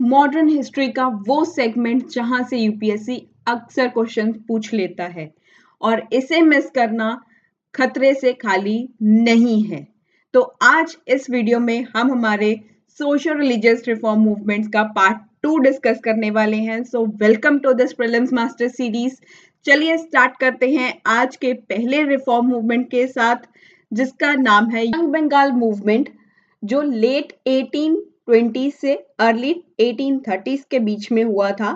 Modern history का वो segment जहां से यूपीएससी अक्सर क्वेश्चन पूछ लेता है और इसे मिस करना खतरे से खाली नहीं है। तो आज इस वीडियो में हम हमारे सोशल रिलीजियस रिफॉर्म मूवमेंट्स का पार्ट 2 डिस्कस करने वाले हैं। So welcome to this prelims master series. चलिए स्टार्ट करते हैं आज के पहले रिफॉर्म मूवमेंट के साथ, जिसका नाम है यंग बंगाल मूवमेंट, जो लेट 1820 से अर्ली 1830s के बीच में हुआ था।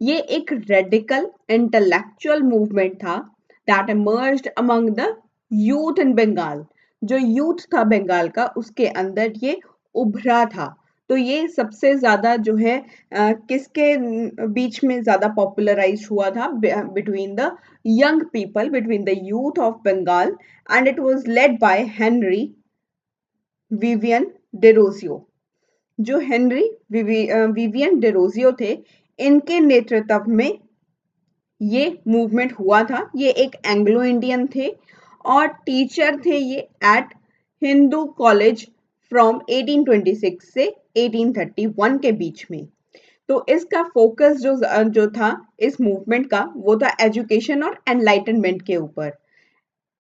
ये एक रेडिकल इंटेलेक्चुअल मूवमेंट था that emerged among the youth in Bengal. जो यूथ था बंगाल का, उसके अंदर ये उभरा था। तो ये सबसे ज्यादा जो है किसके बीच में ज्यादा पॉपुलराइज हुआ था? Between the young people, between the youth of Bengal, and it was led by Henry Vivian Derozio. जो हेनरी विवियन डेरोजियो थे, इनके नेतृत्व में ये मूवमेंट हुआ था। ये एक एंग्लो इंडियन थे और टीचर थे ये एट हिंदू कॉलेज फ्रॉम 1826 से 1831 के बीच में। तो इसका फोकस जो था इस मूवमेंट का, वो था एजुकेशन और एनलाइटनमेंट के ऊपर।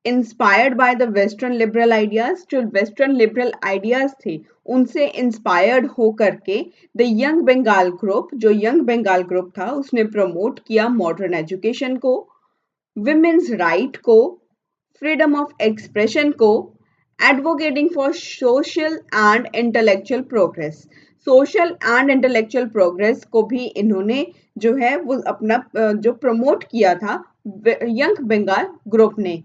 Inspired by the western liberal ideas, जो वेस्टर्न लिबरल आइडियाज थे उनसे इंस्पायर्ड हो करके द यंग बंगाल ग्रुप, जो यंग बंगाल ग्रुप था, उसने प्रमोट किया मॉडर्न एजुकेशन को, विमेन्स राइट को, फ्रीडम ऑफ एक्सप्रेशन को, advocating for social and intellectual progress. Social and intellectual progress को भी इन्होंने जो है वो अपना जो प्रमोट किया था यंग बंगाल ग्रुप ने।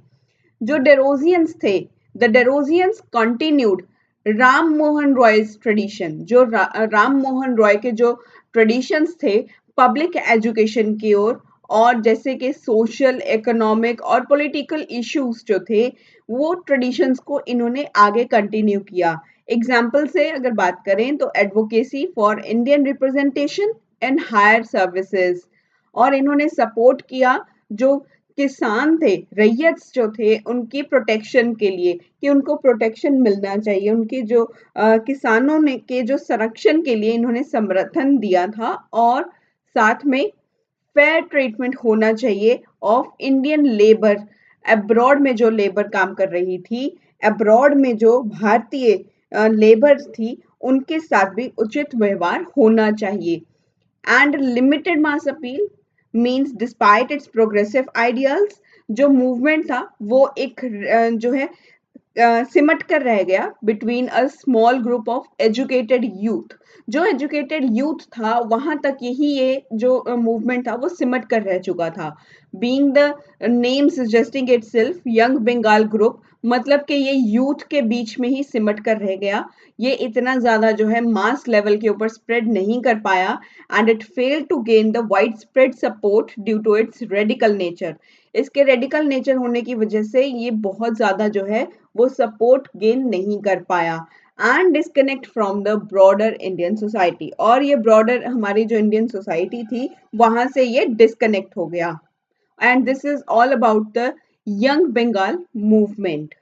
जो डेरोजियंस थे, the Derozians continued Ram Mohan Roy's tradition. जो राम मोहन रॉय के जो ट्रेडिशंस थे पब्लिक एजुकेशन की ओर, और जैसे कि सोशल, इकोनॉमिक और पॉलिटिकल इश्यूज जो थे, वो ट्रेडिशंस को इन्होंने आगे कंटिन्यू किया। एग्जाम्पल से अगर बात करें तो advocacy for Indian representation and higher services, और इन्होंने सपोर्ट किया जो किसान थे, रैयत जो थे, उनकी प्रोटेक्शन के लिए, कि उनको प्रोटेक्शन मिलना चाहिए। उनके जो किसानों ने के जो संरक्षण के लिए इन्होंने समर्थन दिया था, और साथ में फेयर ट्रीटमेंट होना चाहिए ऑफ इंडियन लेबर। अब्रॉड में जो लेबर काम कर रही थी, अब्रॉड में जो भारतीय लेबर थी, उनके साथ भी उचित व्यवहार होना चाहिए। And limited mass appeal means despite it's progressive ideals, जो मूवमेंट था वो एक जो है सिमट कर रह गया between a small group of educated youth. जो एजुकेटेड यूथ था वहां तक यही ये जो मूवमेंट था वो सिमट कर रह चुका था। Being the name suggesting itself young Bengal group, मतलब कि ये यूथ के बीच में ही सिमट कर रह गया। ये इतना ज्यादा जो है मास लेवल के ऊपर स्प्रेड नहीं कर पाया, and it failed to gain the wide spread support due to its radical nature. इसके रेडिकल नेचर होने की वजह से ये बहुत ज्यादा जो है वो सपोर्ट गेन नहीं कर पाया, and disconnect from the broader Indian society. और ये ब्रॉडर हमारी जो इंडियन सोसाइटी थी वहां से ये डिस्कनेक्ट हो गया। And this is all about the young Bengal movement.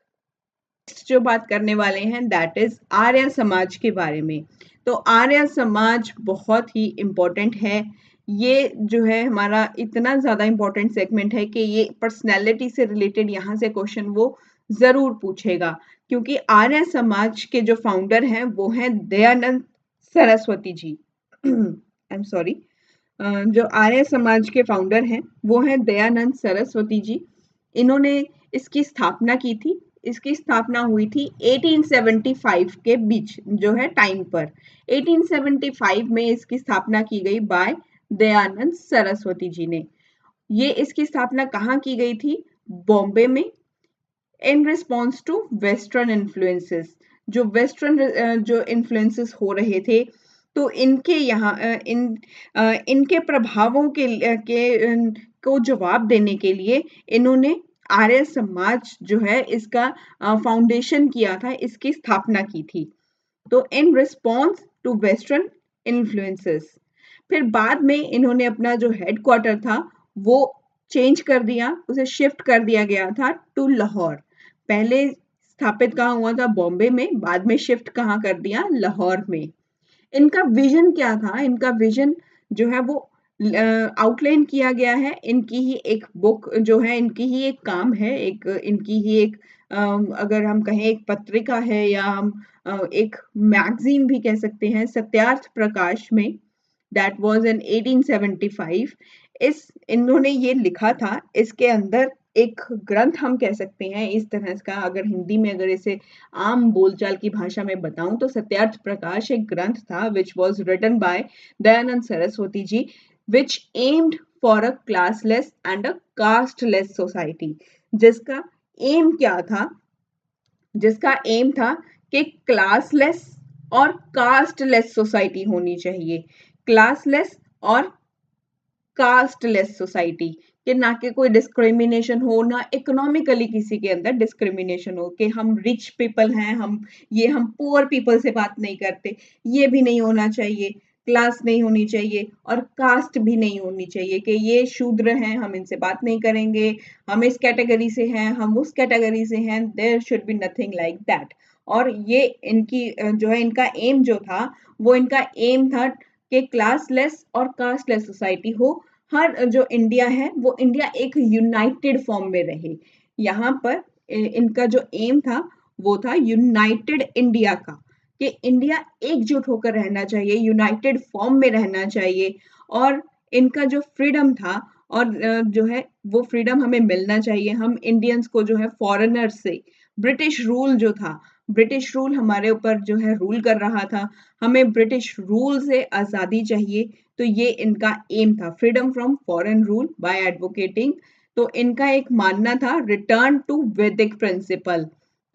जो बात करने वाले हैं दैट इज आर्य समाज के बारे में। तो आर्य समाज बहुत ही इम्पोर्टेंट है। ये जो है हमारा इतना ज्यादा इम्पोर्टेंट सेगमेंट है कि ये पर्सनैलिटी से रिलेटेड यहाँ से क्वेश्चन वो जरूर पूछेगा, क्योंकि आर्य समाज के जो फाउंडर हैं वो हैं दयानंद सरस्वती जी। आई एम सॉरी, जो आर्य समाज के फाउंडर हैं वो हैं दयानंद सरस्वती जी। इन्होंने इसकी स्थापना की थी। इसकी स्थापना हुई थी 1875 के बीच जो है टाइम पर। 1875 में इसकी स्थापना की गई बाय दयानंद सरस्वती जी ने। ये इसकी स्थापना कहाँ की गई थी? बॉम्बे में, in response to western influences. जो वेस्टर्न जो इन्फ्लुएंसेस हो रहे थे, तो इनके यहाँ इनके प्रभावों को जवाब देने के लिए इन्होंने आर्य समाज जो है इसका फाउंडेशन किया था, इसकी स्थापना की थी। तो in response to western influences, फिर बाद में इन्होंने अपना जो हेडक्वार्टर था वो चेंज कर दिया, उसे शिफ्ट कर दिया गया था टू लाहौर। पहले स्थापित कहाँ हुआ था? बॉम्बे में, बाद में शिफ्ट कहाँ कर दिया? लाहौर में। इनका विजन क्या था? इनका विजन जो है वो आउटलाइन किया गया है। इनकी ही एक बुक जो है, इनकी ही एक काम है, एक इनकी ही एक अगर हम कहें एक पत्रिका है या हम एक मैगज़ीन भी कह सकते हैं, सत्यार्थ प्रकाश में, दैट वाज़ इन 1875। इस इन्होंने ये लिखा था, इसके अंदर एक ग्रंथ हम कह सकते हैं इस तरह का, अगर हिंदी में अगर इसे आम बोलचाल की भाषा में बताऊं तो सत्यार्थ प्रकाश एक ग्रंथ था which was written by Dayanand Saraswati ji, which aimed for a classless and a casteless society। जिसका एम क्या था? जिसका एम था कि क्लासलेस और कास्टलेस सोसाइटी होनी चाहिए। क्लासलेस और कास्टलेस सोसाइटी, कि ना कि कोई डिस्क्रिमिनेशन हो, ना इकोनॉमिकली किसी के अंदर डिस्क्रिमिनेशन हो कि हम रिच पीपल हैं, हम पुअर पीपल से बात नहीं करते, ये भी नहीं होना चाहिए। क्लास नहीं होनी चाहिए और कास्ट भी नहीं होनी चाहिए कि ये शूद्र हैं, हम इनसे बात नहीं करेंगे, हम इस कैटेगरी से हैं, हम उस कैटेगरी से हैं। There should be nothing like that. और ये इनकी जो है इनका एम जो था, वो इनका एम था कि क्लासलेस और कास्टलेस सोसाइटी हो। हर जो इंडिया है वो इंडिया एक यूनाइटेड फॉर्म में रहे। यहाँ पर इनका जो एम था वो था यूनाइटेड इंडिया का, कि इंडिया एकजुट होकर रहना चाहिए, यूनाइटेड फॉर्म में रहना चाहिए। और इनका जो फ्रीडम था, और जो है वो फ्रीडम हमें मिलना चाहिए। हम इंडियंस को जो है फॉरेनर से, ब्रिटिश रूल जो था, ब्रिटिश रूल हमारे ऊपर जो है रूल कर रहा था, हमें ब्रिटिश रूल से आज़ादी चाहिए। तो ये इनका एम था, freedom from foreign rule by advocating. तो इनका एक मानना था रिटर्न टू वैदिक प्रिंसिपल।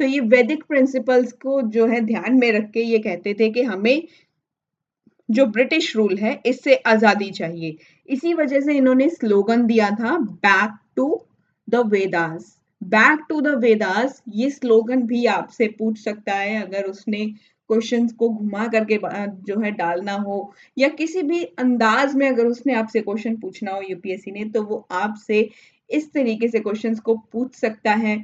तो ये वैदिक प्रिंसिपल्स को जो है ध्यान में रख के ये कहते थे कि हमें जो ब्रिटिश रूल है इससे आजादी चाहिए। इसी वजह से इन्होंने स्लोगन दिया था, back to the Vedas. Back to the Vedas, ये स्लोगन भी आपसे पूछ सकता है अगर उसने क्वेश्चंस को घुमा करके जो है डालना हो, या किसी भी अंदाज में अगर उसने आपसे क्वेश्चन पूछना हो यूपीएससी ने, तो वो आपसे इस तरीके से क्वेश्चंस को पूछ सकता है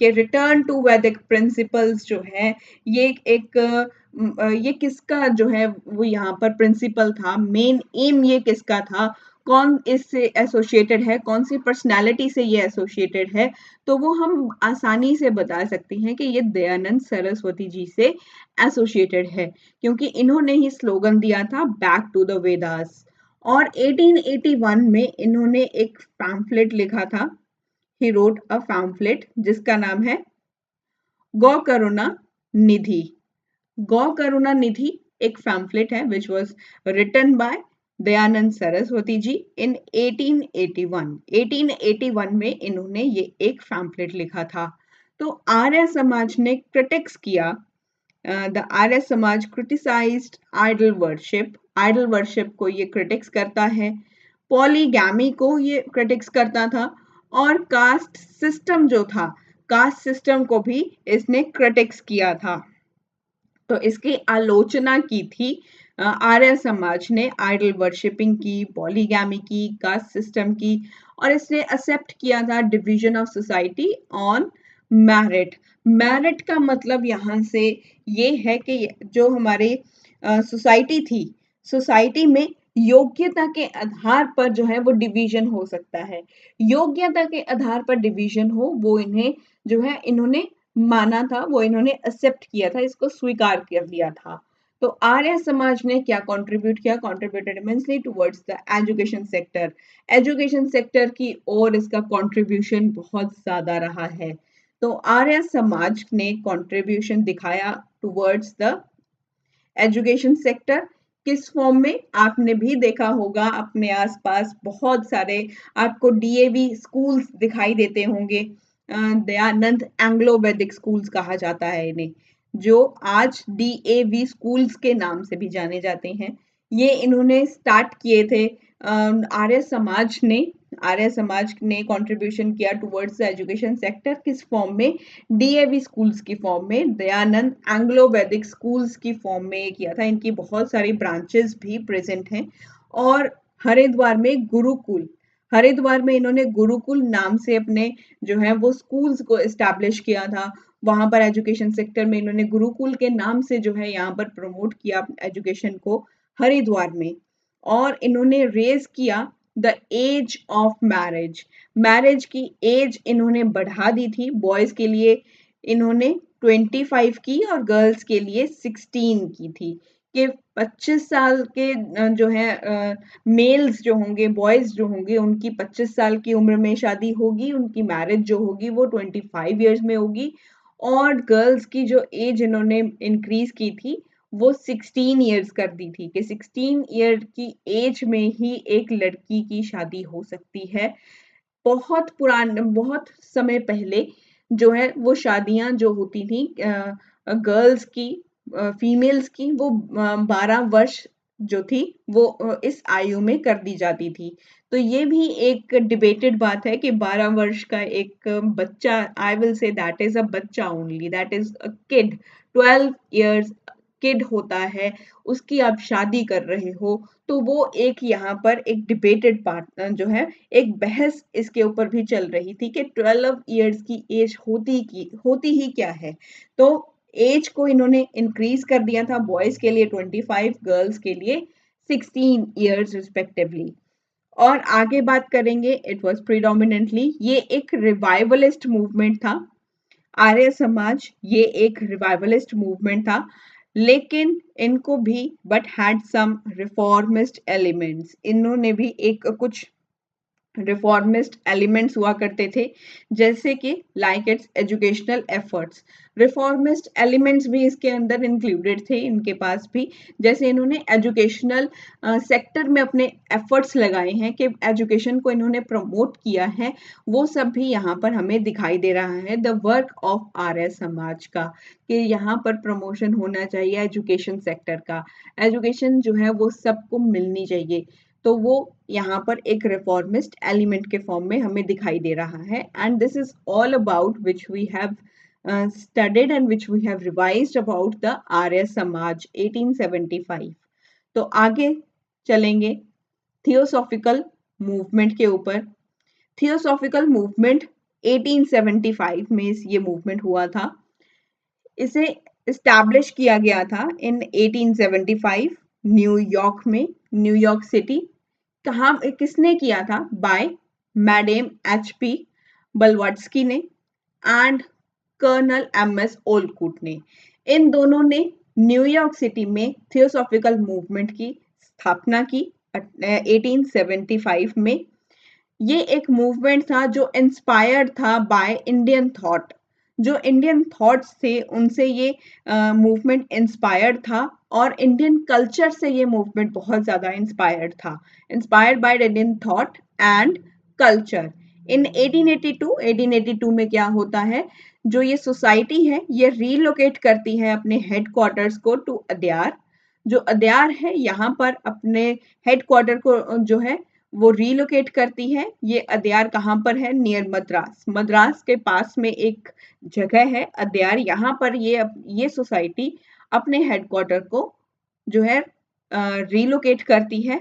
कि रिटर्न टू वैदिक प्रिंसिपल्स जो है, ये एक ये किसका जो है वो यहाँ पर प्रिंसिपल था, मेन एम ये किसका था, कौन इससे एसोसिएटेड है, कौन सी पर्सनालिटी से ये एसोसिएटेड है। तो वो हम आसानी से बता सकते हैं कि ये दयानंद सरस्वती जी से एसोसिएटेड है, क्योंकि इन्होंने ही स्लोगन दिया था बैक टू द वेदास। और 1881 में इन्होंने एक पैम्फलेट लिखा था, ही रोट अ पैम्फलेट जिसका नाम है गौ करुणा निधि। गौ करुणा निधि एक पैम्फलेट है which was written by Dayanand Saraswati ji in 1881। 1881 में इन्होंने ये एक पैम्फलेट लिखा था। तो आर्य समाज ने क्रिटिक्स किया, the Arya Samaj criticised idol worship. Idol worship को ये क्रिटिक्स करता है, पॉलीगैमी को ये क्रिटिक्स करता था, और कास्ट सिस्टम जो था, कास्ट सिस्टम को भी इसने क्रिटिक्स किया था। तो इसकी आलोचना की थी आर्य समाज ने, आइडल वर्शिपिंग की, पॉलीगैमी की, कास्ट सिस्टम की, और इसने एक्सेप्ट किया था division of society on merit. Merit का मतलब यहाँ से ये है कि जो हमारे सोसाइटी थी, सोसाइटी में योग्यता के आधार पर जो है वो डिवीजन हो सकता है। योग्यता के आधार पर डिवीजन हो, वो इन्हें जो है इन्होंने माना था, वो इन्होंने एक्सेप्ट किया था, इसको स्वीकार कर लिया था। तो आर्य समाज ने क्या कंट्रीब्यूट किया? Contributed immensely towards the education sector. Education sector की ओर इसका कंट्रीब्यूशन बहुत ज्यादा रहा है। तो आर्य समाज ने कंट्रीब्यूशन दिखाया टुवर्ड्स द एजुकेशन सेक्टर। किस फॉर्म में? आपने भी देखा होगा अपने आसपास बहुत सारे आपको डीएवी स्कूल्स दिखाई देते होंगे। दयानंद एंग्लो वैदिक स्कूल्स कहा जाता है इन्हें, जो आज डीएवी स्कूल्स के नाम से भी जाने जाते हैं। ये इन्होंने स्टार्ट किए थे आर्य समाज ने। आर्य समाज ने कंट्रीब्यूशन किया टुवर्ड्स द एजुकेशन सेक्टर, किस फॉर्म में? डीएवी स्कूल्स की फॉर्म में, दयानंद एंग्लो वैदिक स्कूल्स की फॉर्म में किया था। इनकी बहुत सारी ब्रांचेस भी प्रेजेंट हैं। और हरिद्वार में गुरुकुल, हरिद्वार में इन्होंने गुरुकुल नाम से अपने जो है वो स्कूल्स को एस्टैब्लिश किया था। वहां पर एजुकेशन सेक्टर में इन्होंने गुरुकुल के नाम से जो है यहाँ पर प्रमोट किया एजुकेशन को हरिद्वार में। और इन्होंने रेज किया the age of marriage. Marriage की एज इन्होंने बढ़ा दी थी। बॉयज के लिए इन्होंने 25 की और गर्ल्स के लिए 16 की थी कि 25 साल के जो है मेल्स जो होंगे, बॉयज जो होंगे, उनकी 25 साल की उम्र में शादी होगी, उनकी मैरिज जो होगी वो 25 इयर्स में होगी। और गर्ल्स की जो एज इन्होंने इंक्रीज की थी वो 16 इयर्स कर दी थी कि 16 ईयर की एज में ही एक लड़की की शादी हो सकती है। बहुत समय पहले जो है वो शादियां जो होती थी गर्ल्स की, फीमेल्स की, वो 12 वर्ष जो थी वो इस आयु में कर दी जाती थी। तो ये भी एक डिबेटेड बात है कि 12 वर्ष का एक बच्चा, I will say that is a bachcha only, that is a kid, 12 years kid होता है, उसकी आप शादी कर रहे हो। तो वो एक यहाँ पर एक डिबेटेड पार्ट जो है, एक बहस इसके ऊपर भी चल रही थी कि 12 इयर्स की एज होती ही क्या है। तो एज को इन्होंने इंक्रीज कर दिया था, बॉयज के लिए 25, गर्ल्स के लिए 16 इयर्स रिस्पेक्टिवली। और आगे बात करेंगे, इट वाज प्रीडोमिनेंटली, ये एक रिवाइवलिस्ट मूवमेंट था। आर्य समाज ये एक रिवाइवलिस्ट मूवमेंट था, लेकिन इनको भी but had some reformist elements, इन्होंने भी एक कुछ रिफॉर्मिस्ट एलिमेंट्स हुआ करते थे, जैसे कि like it's educational efforts. Reformist elements भी इसके अंदर इंक्लूडेड थे इनके पास भी। जैसे इन्होंने एजुकेशनल सेक्टर में अपने एफर्ट्स लगाए हैं कि एजुकेशन को इन्होंने प्रमोट किया है, वो सब भी यहाँ पर हमें दिखाई दे रहा है the work of Arya Samaj का, कि यहाँ पर प्रमोशन होना चाहिए एजुकेशन सेक्टर का। एजुकेशन जो है वो सबको मिलनी चाहिए। तो वो यहाँ पर एक रिफॉर्मिस्ट एलिमेंट के फॉर्म में हमें दिखाई दे रहा है। And this is all about which we have studied and which we have revised about the Arya Samaj 1875। तो आगे चलेंगे थियोसॉफिकल मूवमेंट के ऊपर। थियोसॉफिकल मूवमेंट 1875 में ये मूवमेंट हुआ था। इसे इस्टैब्लिश किया गया था इन 1875 न्यूयॉर्क में, न्यूयॉर्क सिटी। कहाँ, किसने किया था? Bye madam HP. ब्लवत्स्की ने एंड कर्नल एम.एस. ओलकुट ने। इन दोनों ने न्यूयॉर्क सिटी में थियोसॉफिकल मूवमेंट की स्थापना की 1875 में। ये एक मूवमेंट था जो इंस्पायर्ड था बाय इंडियन थॉट। जो इंडियन थॉट्स थे उनसे ये मूवमेंट इंस्पायर्ड था, और इंडियन कल्चर से ये मूवमेंट बहुत ज्यादा इंस्पायर्ड था। Inspired by Indian thought and culture. In 1882 में क्या होता है, जो ये सोसाइटी है ये रीलोकेट करती है अपने हेडक्वार्टर्स को टू अद्यार। जो अद्यार है यहाँ पर अपने हेडक्वार्टर को जो है वो रीलोकेट करती है। ये अद्यार कहाँ पर है? नियर मद्रास। मद्रास के पास में एक जगह है अद्यार, यहाँ पर ये सोसाइटी अपने हेडक्वार्टर को जो है रीलोकेट करती है।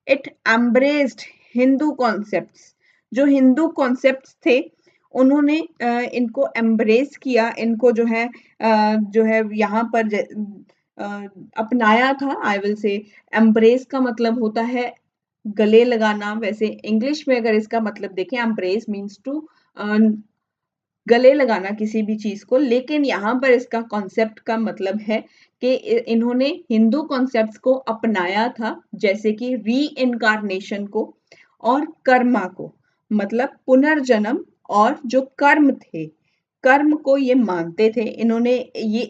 It embraced Hindu concepts. जो हिंदू कॉन्सेप्ट्स थे उन्होंने इनको एम्ब्रेस किया, इनको जो है यहाँ पर अपनाया था। आई विल से एम्ब्रेस का मतलब होता है गले लगाना। वैसे इंग्लिश में अगर इसका मतलब देखें, एम्ब्रेस मीन्स टू गले लगाना किसी भी चीज को, लेकिन यहाँ पर इसका कॉन्सेप्ट का मतलब है कि इन्होंने हिंदू कॉन्सेप्ट्स को अपनाया था, जैसे कि री इनकारनेशन को और कर्मा को, मतलब पुनर्जन्म, और जो कर्म थे, कर्म को ये मानते थे। इन्होंने ये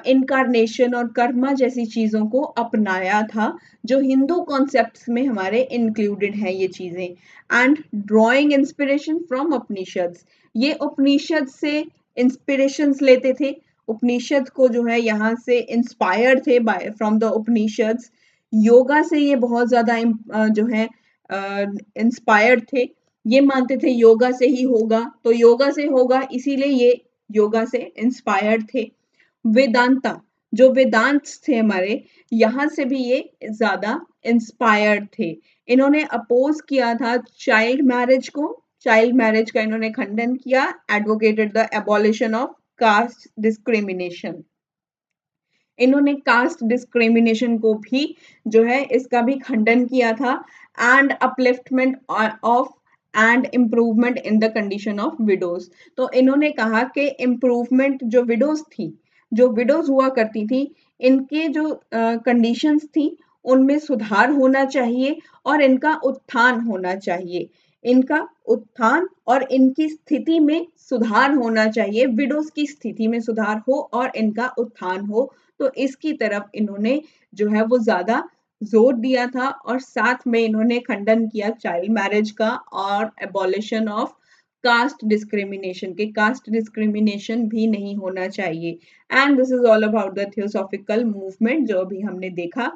इनकारनेशन और कर्मा जैसी चीजों को अपनाया था, जो हिंदू कॉन्सेप्ट्स में हमारे इंक्लूडेड है ये चीजें। And drawing inspiration from Upanishads. ये उपनिषद से इंस्पिरेशंस लेते थे। उपनिषद को जो है यहाँ से इंस्पायर्ड थे by from the Upanishads. Yoga से ये बहुत ज्यादा जो है इंस्पायर्ड थे। ये मानते थे योगा से ही होगा, तो योगा से होगा, इसीलिए ये योगा से इंस्पायर्ड थे। वेदांता, जो वेदांत थे हमारे, यहाँ से भी ये ज्यादा इंस्पायर्ड थे। इन्होंने अपोज किया था चाइल्ड मैरिज को, चाइल्ड मैरिज का इन्होंने खंडन किया, advocated the abolition of caste discrimination. इन्होंने कास्ट डिस्क्रिमिनेशन को भी जो है इसका भी खंडन किया था, and upliftment of and improvement in the condition of widows. तो इन्होंने कहा कि इम्प्रूवमेंट जो विडोज थी, जो विडोज हुआ करती थी, इनके जो कंडीशंस थी उनमें सुधार होना चाहिए और इनका उत्थान होना चाहिए। इनका उत्थान और इनकी स्थिति में सुधार होना चाहिए, विडोज की स्थिति में सुधार हो और इनका उत्थान हो। तो इसकी तरफ इन्होंने जो है वो ज्यादा जोर दिया था, और साथ में इन्होंने खंडन किया चाइल्ड मैरिज का और एबॉलिशन ऑफ कास्ट डिस्क्रिमिनेशन के, कास्ट डिस्क्रिमिनेशन भी नहीं होना चाहिए। And this is all about the theosophical movement जो अभी हमने देखा।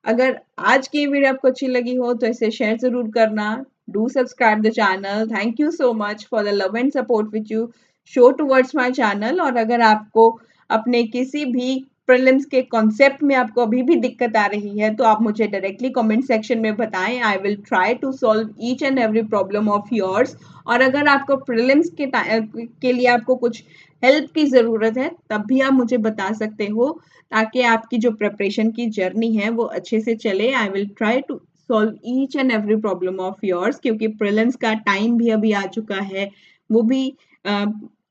अगर आज की वीडियो आपको अच्छी लगी हो तो इसे शेयर जरूर करना। Do subscribe the channel. Thank you so much for the love and support which you show towards my channel. और अगर आपको अपने किसी भी प्रीलिम्स के कॉन्सेप्ट में आपको अभी भी दिक्कत आ रही है तो आप मुझे डायरेक्टली कमेंट सेक्शन में बताएं। I will try to solve each and every problem of yours. और अगर आपको प्रीलिम्स के लिए आपको कुछ हेल्प की ज़रूरत है तब भी आप मुझे बता सकते हो, ताकि आपकी जो प्रिपरेशन की जर्नी है वो अच्छे से चले। I will try to solve each and every problem of yours, क्योंकि प्रीलिम्स का टाइम भी अभी आ चुका है, वो भी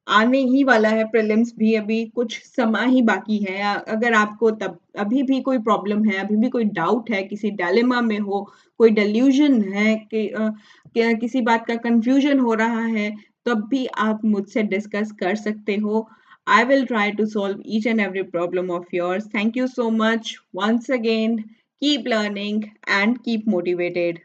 आने ही वाला है। प्रीलिम्स भी अभी कुछ समय ही बाकी है। अगर आपको तब अभी भी कोई प्रॉब्लम है, अभी भी कोई डाउट है, किसी डायलेमा में हो, कोई डेल्यूजन है कि किसी बात का कंफ्यूजन हो रहा है, तब भी आप मुझसे डिस्कस कर सकते हो। I will try to solve each and every problem of yours. Thank you so much once again. Keep learning and keep motivated.